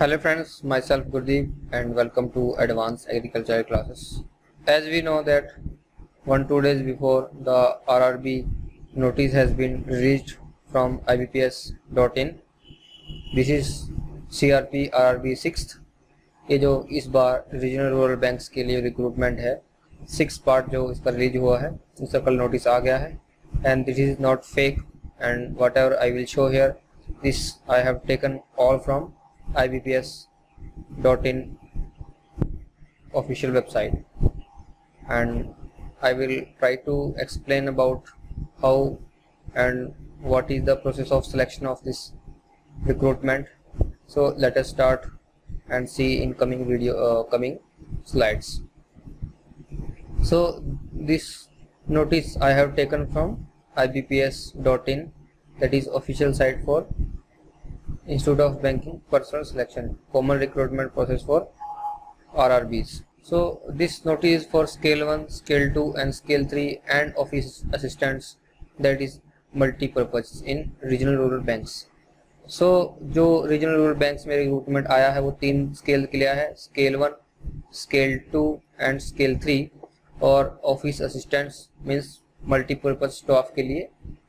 Hello friends, myself Gurdeep and welcome to Advanced Agriculture classes. As we know that 1-2 days before the RRB notice has been released from IBPS.in. This is CRP RRB 6th. ये जो इस बार regional rural banks के लिए recruitment है 6 part जो इसका release हुआ है उसका कल नोटिस आ गया है and this is not fake and whatever I will show here this I have taken all from IBPS.in official website and I will try to explain about how and what is the process of selection of this recruitment. So let us start and see in coming video coming slides. So this notice I have taken from IBPS.in, that is official site for Institute of Banking Personnel Selection, common recruitment process for RRBs. So this notice for scale 1, scale 2 and scale 3 and office assistants, that is multi-purpose in regional rural banks. So जो regional rural banks में recruitment आया है वो 3 scale के लिए आया है, scale 1, scale 2 and scale 3 और office assistants means multi-purpose staff के लिए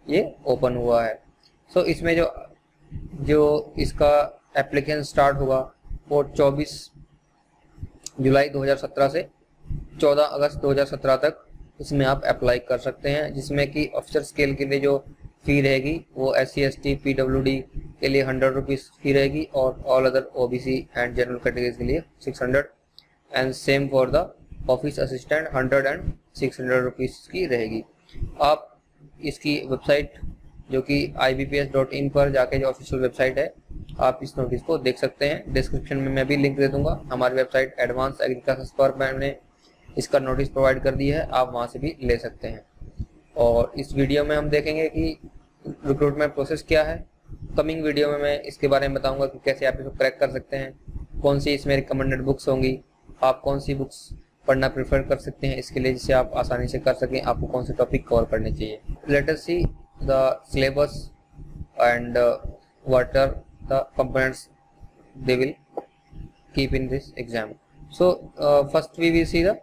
ये open हुआ है. So इसमें जो इसका एप्लीकेशन स्टार्ट हुआ वो 24 जुलाई 2017 से 14 अगस्त 2017 तक इसमें आप अप्लाई कर सकते हैं, जिसमें कि ऑफिसर स्केल के लिए जो फी रहेगी वो SC ST PWD के लिए 100 रुपीज़ फी रहेगी और all other OBC and general categories के लिए 600 and same for the office assistant 100 and 600 rupees की रहेगी. आप इसकी वेबसाइट जो कि IBPS.in पर जाके जो ऑफिशियल वेबसाइट है आप इस नोटिस को देख सकते हैं. डिस्क्रिप्शन में मैं भी लिंक दे दूंगा. हमारी वेबसाइट एडवांस एग्रीकल्चर पर मैंने इसका नोटिस प्रोवाइड कर दी है, आप वहां से भी ले सकते हैं. और इस वीडियो में हम देखेंगे कि रिक्रूटमेंट प्रोसेस क्या है. कमिंग वीडियो में मैं इसके बारे में बताऊंगा कि कैसे आप इसको क्रैक कर सकते हैं, कौन सी इसमें रिकमेंडेड बुक्स होंगी, आप कौन सी बुक्स पढ़ना प्रेफर कर सकते हैं इसके लिए जिससे आप आसानी से कर सकें, आपको कौन से टॉपिक कवर करने चाहिए. Let us see the syllabus and what are the components they will keep in this exam. So first we will see the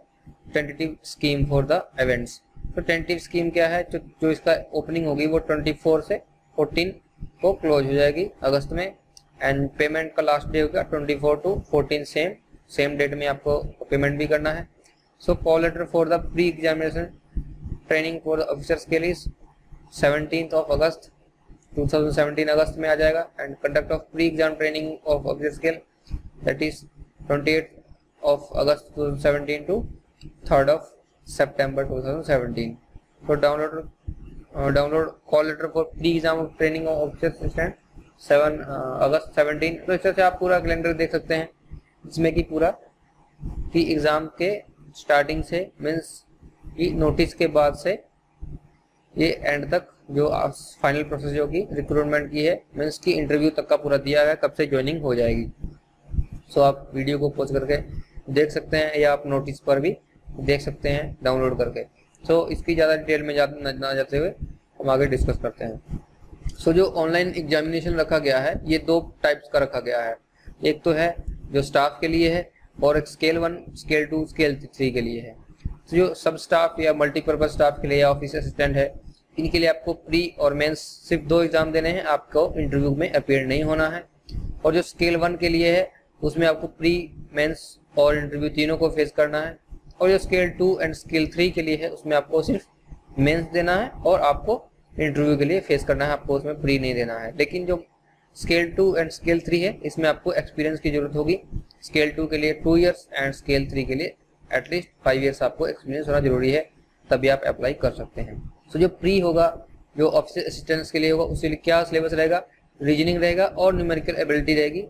tentative scheme for the events. तो tentative scheme क्या है, जो इसका opening होगी वो 24 से 14 को क्लोज हो जाएगी अगस्त में एंड पेमेंट का लास्ट डे होगा 24 to 14 सेम डेट में आपको पेमेंट भी करना है. So call letter for the pre examination training for the officer scale is 17th of August 2017 अगस्त में आ जाएगा and conduct of pre exam training of officer scale that is 28th of August 2017 to 3rd of September 2017. तो download call letter for pre exam training of officer assistant 7 अगस्त 17. तो इस तरह से आप पूरा कैलेंडर देख सकते हैं जिसमें कि पूरा कि एग्जाम के स्टार्टिंग से मीन्स कि नोटिस के बाद से ये एंड तक जो फाइनल प्रोसेस जो की रिक्रूटमेंट की है मीन्स की इंटरव्यू तक का पूरा दिया गया कब से ज्वाइनिंग हो जाएगी. सो आप वीडियो को पॉज करके देख सकते हैं या आप नोटिस पर भी देख सकते हैं डाउनलोड करके. सो इसकी ज़्यादा डिटेल में ना जाते हुए हम आगे डिस्कस करते हैं. सो जो ऑनलाइन एग्जामिनेशन रखा गया है ये 2 टाइप्स का रखा गया है. एक तो है जो स्टाफ के लिए है और एक स्केल 1, स्केल 2, स्केल 3 के लिए है. तो जो सब स्टाफ या मल्टीपर्पज स्टाफ के लिए या ऑफिस असिस्टेंट है इनके लिए आपको प्री और मेंस सिर्फ 2 एग्जाम देने हैं, आपको इंटरव्यू में अपीयर नहीं होना है. और जो स्केल 1 के लिए है उसमें आपको प्री, मेंस और इंटरव्यू तीनों को फेस करना है. और जो स्केल 2 एंड स्केल 3 के लिए है उसमें आपको सिर्फ मेंस देना है और आपको इंटरव्यू के लिए फेस करना है, आपको उसमें प्री नहीं देना है. लेकिन जो स्केल 2 एंड स्केल 3 है इसमें आपको एक्सपीरियंस की जरूरत होगी. स्केल 2 के लिए 2 ईयर्स एंड स्केल 3 के लिए एटलीस्ट 5 ईयर्स आपको एक्सपीरियंस होना जरूरी है, तभी आप अप्लाई कर सकते हैं. तो जो प्री होगा जो ऑफिसर असिस्टेंट्स के लिए होगा उसके लिए क्या सिलेबस रहेगा, रीजनिंग रहेगा और न्यूमेरिकल एबिलिटी रहेगी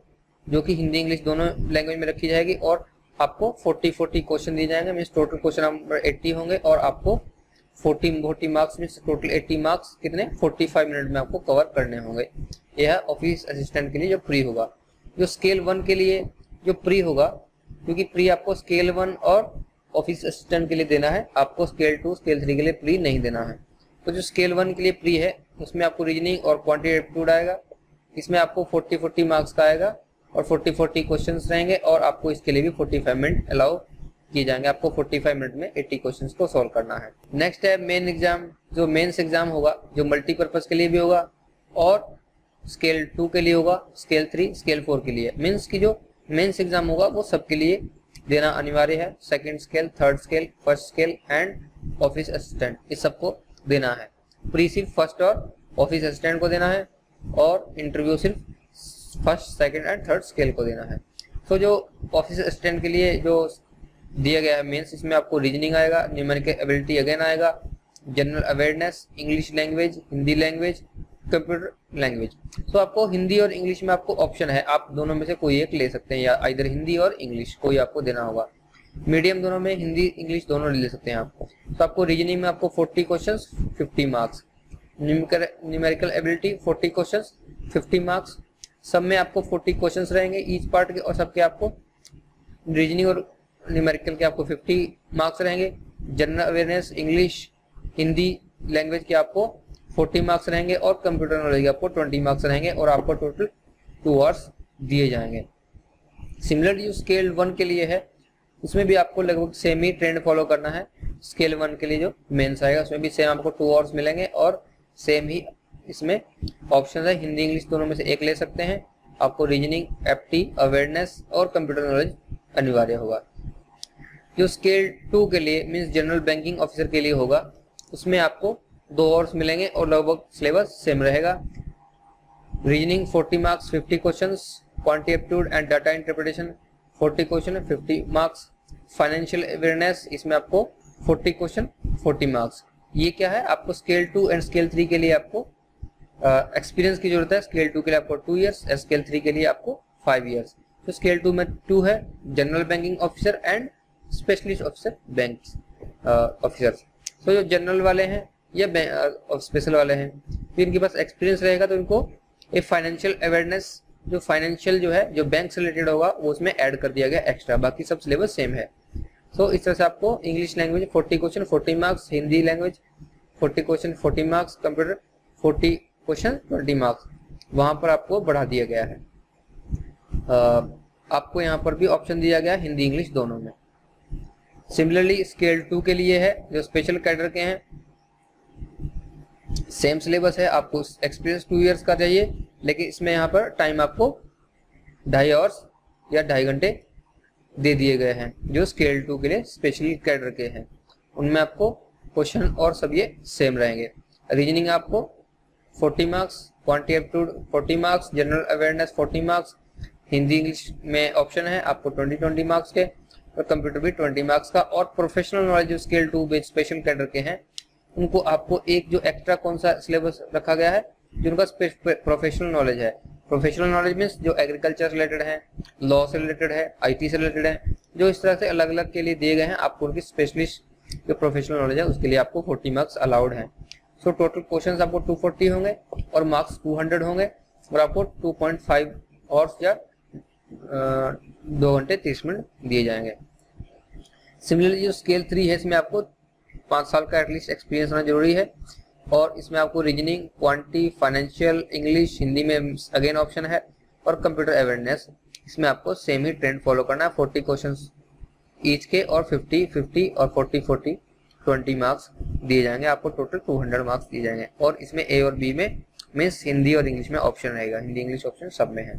जो कि हिंदी इंग्लिश दोनों लैंग्वेज में रखी जाएगी. और आपको 40 क्वेश्चन दिए जाएंगे मीन्स टोटल क्वेश्चन नंबर 80 होंगे और आपको 40 मार्क्स मीन्स टोटल 80 मार्क्स कितने 45 मिनट में आपको कवर करने होंगे. यह है ऑफिस असिस्टेंट के लिए जो प्री होगा. जो स्केल 1 के लिए जो प्री होगा, क्योंकि प्री आपको स्केल 1 और ऑफिस असिस्टेंट के लिए देना है, आपको स्केल 2 स्केल 3 के लिए प्री नहीं देना है. तो जो स्केल 1 के लिए प्री है उसमें आपको रीजनिंग और क्वांटिटेटिव एप्टीट्यूड आएगा. इसमें आपको 40 मार्क्स का आएगा और 40 क्वेश्चंस रहेंगे और आपको इसके लिए भी 45 मिनट अलाउ किए जाएंगे। आपको 45 मिनट में 80 क्वेश्चंस को सॉल्व करना है। नेक्स्ट है मेन एग्जाम, जो मेंस एग्जाम होगा, जो मल्टीपर्पज के लिए भी होगा और स्केल 2 के लिए होगा, स्केल 3, स्केल 4 के लिए। मीन्स की जो मेंस एग्जाम होगा वो सबके लिए देना अनिवार्य है। Second scale, third scale, first scale and office assistant, इस सबको देना है। प्री सिर्फ फर्स्ट और ऑफिस असिस्टेंट को देना है और इंटरव्यू सिर्फ first, second and third scale को देना है। तो जो ऑफिस असिस्टेंट के लिए जो दिया गया है मेंस, इसमें आपको रीजनिंग आएगा, न्यूमेरिकल एबिलिटी अगेन आएगा, general awareness, English language, Hindi language, computer language. तो आपको हिंदी और इंग्लिश में आपको ऑप्शन है, आप दोनों में से कोई एक ले सकते हैं, या इधर हिंदी और इंग्लिश कोई आपको देना होगा। मीडियम दोनों में हिंदी इंग्लिश दोनों ले सकते हैं आपको। तो आपको रीजनिंग में आपको 40 questions 50 marks, numerical ability 40 questions 50 marks, सब में आपको 40 क्वेश्चंस रहेंगे ईच पार्ट के, और सबके आपको रीजनिंग और न्यूमेरिकल के आपको 50 मार्क्स रहेंगे। General awareness, English, Hindi language के आपको 40 मार्क्स रहेंगे और कंप्यूटर नॉलेज के आपको 20 मार्क्स रहेंगे और आपको टोटल 2 आवर्स दिए जाएंगे। सिमिलरली जो स्केल 1 के लिए है उसमें भी आपको लगभग सेम ही ट्रेंड फॉलो करना है। स्केल 1 के लिए जो मेंस आएगा उसमें भी सेम आपको 2 आवर्स मिलेंगे और सेम ही इसमें ऑप्शन है, हिंदी इंग्लिश दोनों में से एक ले सकते हैं। आपको रीजनिंग, एप्टी, अवेयरनेस और कंप्यूटर नॉलेज अनिवार्य होगा। जो स्केल 2 के लिए मींस जनरल बैंकिंग ऑफिसर के लिए होगा उसमें आपको 2 आवर्स मिलेंगे और लगभग सिलेबस सेम रहेगा। Reasoning 40 marks 50 questions, quantity aptitude and data interpretation 40 question 50 marks, financial awareness इसमें आपको 40 क्वेश्चन 40 मार्क्स। ये क्या है, आपको स्केल 2 एंड स्केल 3 के लिए आपको एक्सपीरियंस की जरूरत है। स्केल 2 के लिए आपको 2 इयर्स, स्केल 3 के लिए आपको 5 इयर्स। तो स्केल 2 में 2 है general banking officer and specialist officer bank officers. तो जो जनरल वाले हैं या स्पेशल वाले हैं तो इनके पास एक्सपीरियंस रहेगा, तो इनको एक फाइनेंशियल अवेयरनेस, जो फाइनेंशियल जो है जो बैंक से रिलेटेड होगा वो उसमें ऐड कर दिया गया एक्स्ट्रा, बाकी सब सिलेबस सेम है। तो इस तरह से आपको English language 40 question 40 marks, Hindi language 40 question 40 marks, computer 40 question 20 marks वहां पर आपको बढ़ा दिया गया है। आपको यहाँ पर भी ऑप्शन दिया गया हिंदी इंग्लिश दोनों में। सिमिलरली स्केल 2 के लिए है जो स्पेशल कैडर के हैं, सेम सिलेबस है। आपको एक्सपीरियंस 2 इयर्स का चाहिए, लेकिन इसमें यहाँ पर टाइम आपको 2.5 आवर्स या 2.5 घंटे दे दिए गए हैं। जो स्केल 2 के लिए स्पेशल कैडर के हैं उनमें आपको क्वेश्चन और सब ये सेम रहेंगे। रीजनिंग आपको 40 marks, quantity aptitude 40 marks, general awareness 40 marks, Hindi English में ऑप्शन है आपको 20 मार्क्स के, और कंप्यूटर भी 20 मार्क्स का। और प्रोफेशनल नॉलेज जो स्केल 2 में स्पेशल कैडर के हैं उनको आपको एक जो एक्स्ट्रा कौन सा सिलेबस रखा गया है, जिनका प्रोफेशनल नॉलेज है। प्रोफेशनल नॉलेज मीन्स जो एग्रीकल्चर से रिलेटेड है, लॉ से रिलेटेड है, IT से रिलेटेड है, जो इस तरह से अलग अलग के लिए दिए गए हैं। आपको उनकी स्पेशलिस्ट जो प्रोफेशनल नॉलेज है उसके लिए आपको 40 मार्क्स अलाउड है। सो टोटल क्वेश्चंस आपको 240 होंगे और मार्क्स 200 होंगे और आपको 2.5 आवर्स या 2 घंटे 30 मिनट दिए जाएंगे। सिमिलरली जो स्केल 3 है इसमें आपको 5 साल का एटलीस्ट एक्सपीरियंस होना जरूरी है और इसमें आपको reasoning, quantity, financial, English, Hindi में अगेन ऑप्शन है और कंप्यूटर अवेयरनेस इसमें आपको सेम ही ट्रेंड फॉलो करना है। 40 क्वेश्चंस ईच के और 50 और 40 20 मार्क्स दिए जाएंगे। आपको टोटल 200 मार्क्स दिए जाएंगे और इसमें A और B में मीन्स हिंदी और इंग्लिश में ऑप्शन रहेगा, हिंदी इंग्लिश ऑप्शन सब में है।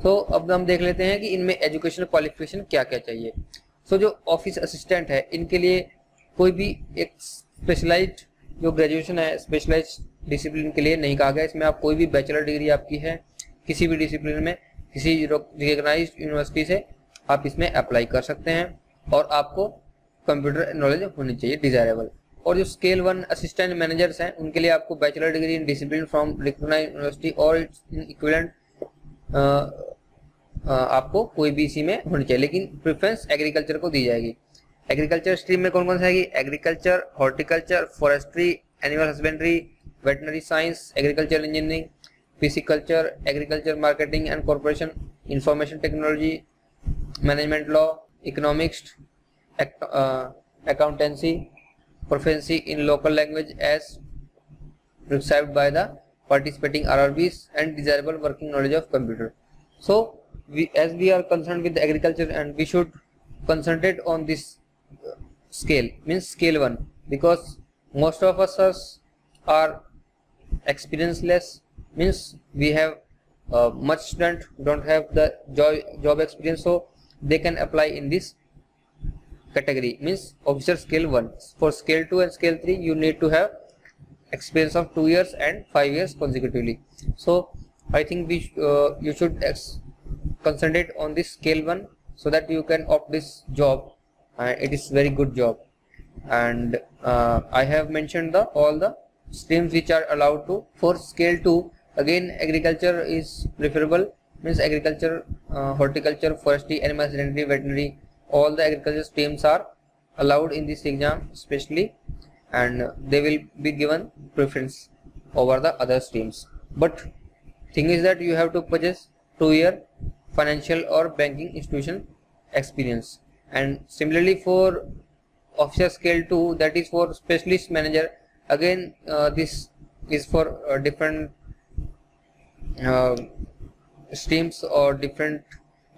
तो अब हम देख लेते हैं कि इनमें एजुकेशनल क्वालिफिकेशन क्या क्या चाहिए। सो जो ऑफिस असिस्टेंट है इनके लिए कोई भी एक स्पेशलाइज्ड जो ग्रेजुएशन है स्पेशलाइज्ड डिसिप्लिन के लिए नहीं कहा गया। इसमें आप कोई भी बैचलर डिग्री आपकी है किसी भी डिसिप्लिन में किसी रिकॉग्नाइज्ड यूनिवर्सिटी से आप इसमें अप्लाई कर सकते हैं और आपको कंप्यूटर नॉलेज होनी चाहिए डिजायरेबल। और जो स्केल 1 असिस्टेंट मैनेजर्स हैं उनके लिए आपको bachelor degree in discipline from recognised university और इट्स इक्विवेलेंट आपको कोई भी इसी में होनी चाहिए, लेकिन प्रेफरेंस एग्रीकल्चर को दी जाएगी। एग्रीकल्चर स्ट्रीम में कौन कौन सा आएगी? Agriculture, horticulture, forestry, animal husbandry, veterinary science, agriculture engineering, pisciculture, agriculture marketing and corporation, information technology, management law, economics, accountancy, proficiency in local language as prescribed by the participating RRBs and desirable working knowledge of computer. So as we are concerned with agriculture, and we should concentrate on this scale, means scale 1, because most of us are experienceless, means we have much student don't have the job experience, so they can apply in this category, means officer scale 1. For scale 2 and scale 3 you need to have experience of 2 years and 5 years consecutively. So I think you should concentrate on this scale 1 so that you can opt this job. It is very good job, and I have mentioned all the streams which are allowed to. For scale 2, again agriculture is preferable, means agriculture, horticulture, forestry, animal husbandry, veterinary, all the agriculture streams are allowed in this exam especially, and they will be given preference over the other streams. But thing is that you have to possess 2-year financial or banking institution experience. And similarly for officer scale 2, that is for specialist manager, again this is for different streams or different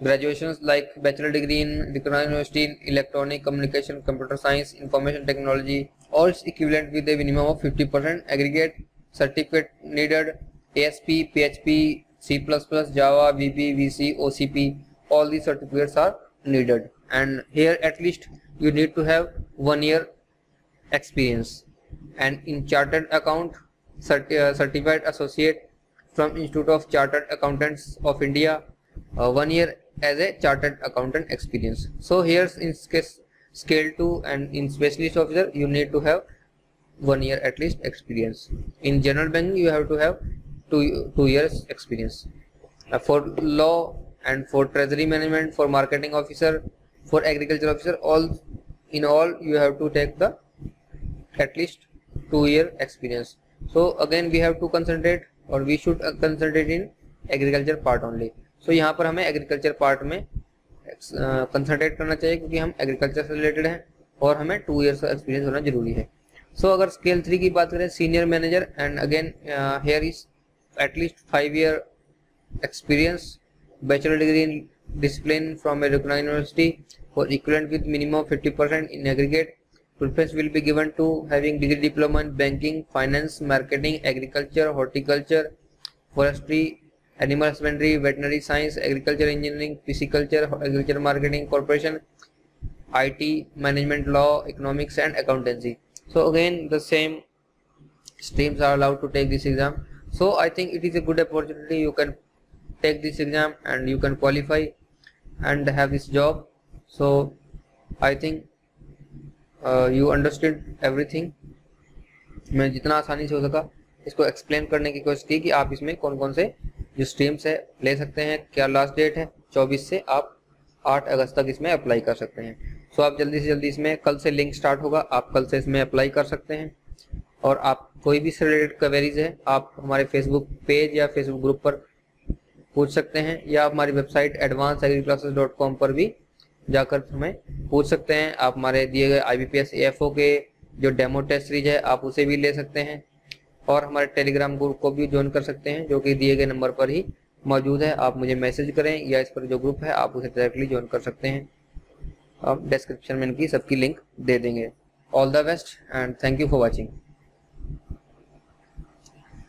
graduations, like bachelor degree in recognized university in electronic communication, computer science, information technology, or its equivalent with a minimum of 50% aggregate certificate needed, ASP, PHP, C++, Java, VB, VC, OCP, all these certificates are needed. And here at least you need to have 1 year experience, and in chartered account, certified associate from Institute of Chartered Accountants of India, 1 year as a chartered accountant experience. So here in scale 2 and in specialist officer you need to have 1 year at least experience. In general banking you have to have 2 years experience. For law and for treasury management, for marketing officer, for agriculture officer, all in all you have to take the at least 2-year experience. So again we have to concentrate, or we should concentrate in agriculture part only. So यहाँ पर हमें agriculture part में concentrate करना चाहिए, क्योंकि हम agriculture से related हैं और हमें 2 इयर्स का एक्सपीरियंस होना जरूरी है. सो अगर स्केल 3 की बात करें, senior manager, and again here is at least 5 year experience, bachelor degree in discipline from a recognized university for equivalent with minimum 50% in aggregate. Preference will be given to having degree diploma in banking, finance, marketing, agriculture, horticulture, forestry, animal husbandry, veterinary science, agriculture engineering, pisciculture, agriculture marketing, corporation, IT, management, law, economics and accountancy. So again the same streams are allowed to take this exam. So I think it is a good opportunity. You can take this exam and you can qualify and have this job. So I think you understood everything. मैं जितना आसानी से हो सका इसको explain करने की कोशिश की कि आप इसमें कौन कौन से जो स्ट्रीम्स है ले सकते हैं, क्या लास्ट डेट है 24 से आप 8 अगस्त तक इसमें अप्लाई कर सकते हैं. सो आप जल्दी से जल्दी इसमें, कल से लिंक स्टार्ट होगा, आप कल से इसमें अप्लाई कर सकते हैं. और आप कोई भी से रिलेटेड क्वेरीज है आप हमारे फेसबुक पेज या फेसबुक ग्रुप पर पूछ सकते हैं, या आप हमारी वेबसाइट advancedagriClasses.com पर भी जाकर हमें पूछ सकते हैं. आप हमारे दिए गए IBPS AFO के जो डेमो टेस्ट सीरीज है आप उसे भी ले सकते हैं, और हमारे टेलीग्राम ग्रुप को भी ज्वाइन कर सकते हैं जो कि दिए गए नंबर पर ही मौजूद है. आप मुझे मैसेज करें या इस पर जो ग्रुप है आप उसे डायरेक्टली ज्वाइन कर सकते हैं. आप डिस्क्रिप्शन में इनकी सबकी लिंक दे देंगे. All the best and thank you for watching.